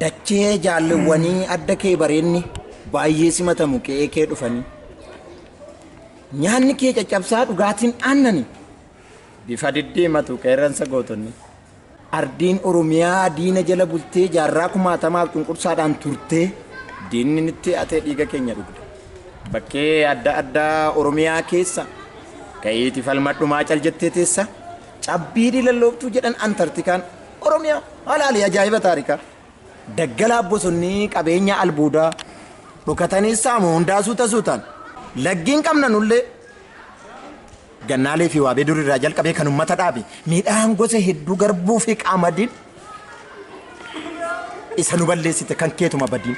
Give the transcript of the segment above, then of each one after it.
dachee jaalawwanii adda kee bareenni baay'ee simatamu kee dhufanii nyaanni kee caccabsaa dhugaatiin aannani bifa diddiimatu qeerransa gootonni ardiin Oromiyaa diina jala bultee jaarraa kumaatamaaf cunqursaadhaan turtee diinni nitti atee dhiiga keenya dhugde bakkee adda addaa Oromiyaa keessa ka'iiti falmadhumaa cal jettee teessa cabbii dilallooftuu jedhan Antartikaan Oromiyaa halaali ajaa'iba taarikaa daggalaa bosonni qabeenya albuudaa dhokatanii saamu hundaa suutaan laggiin qabna nullee gannaalee fi waabee durirraa jalqabee kan ummata dhaabe midhaan gosa hedduu garbuu fi qaamadiin isa nu balleessite kan keetuma badiin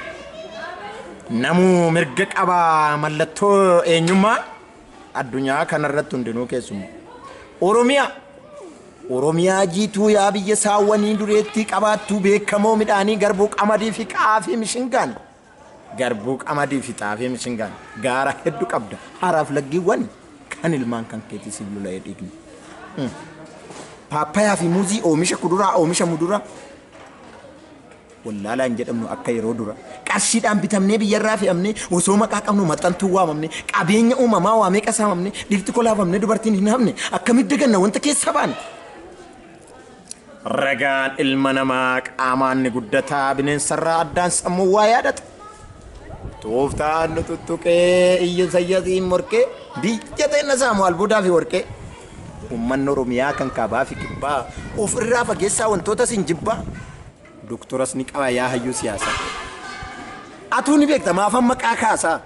namuu mirga qabaa mallattoo eenyummaa addunyaa kanarratti hundinuu keessumaa Oromiyaa jiituu yaa biyya saawwanii dureetti qabaattuu beekamoo midhaanii garbuu qamadii fi xaafii mishingaan garbuu qamadii fi xaafii mishingaan gaara hedduu qabda haraaf laggiiwwan kan ilmaan kan keetii sibiilola'ee dhiigni paappayaa fi muuzii oomisha kuduraa oomisha muduraa wallaalaan jedhamnu akka yeroo dura qarshiidhaan bitamnee biyyarraa fe'amnee osoo maqaa qabnu maxxantuu waamamne qabeenya uumamaa waamee qasaamamne dhirti kolaafamne dubartiin hin hafne akkamitti ganna wanta keessa baane ragaan ilma namaa qaamaan ni guddataa bineensarraa addaan sammuu waa yaadata tooftaan nu tuttuqee iyya sayyasiin morkee biyya ta'inna saamu albuudaa fi warqee ummanni Oromiyaa kan kaabaa fi kibbaa of irraa fageessaa wantoota sin jibbaa doktoras ni qaba yaa hayyuu siyaasaa atuu ni beekta maafan maqaa kaasaa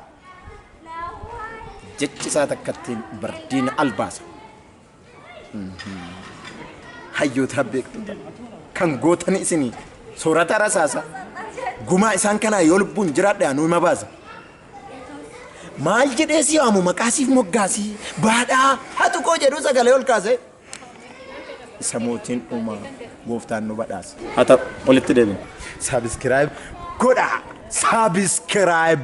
jechisaa takkattiin bardiina albaasa hayyoota beektuta kan gootan isinii soorata rasaasa gumaa isaan kanaa yoo lubbuun jiraadha nu hima baasa maal jedhee si waamu maqaasiif moggaasii baadhaa hatuqoo jedhu sagalee ol kaase isa mootiin uumaa gooftaan nu badhaasa hata walitti deebiin subscribe godha subscribe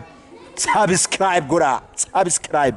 godha subscribe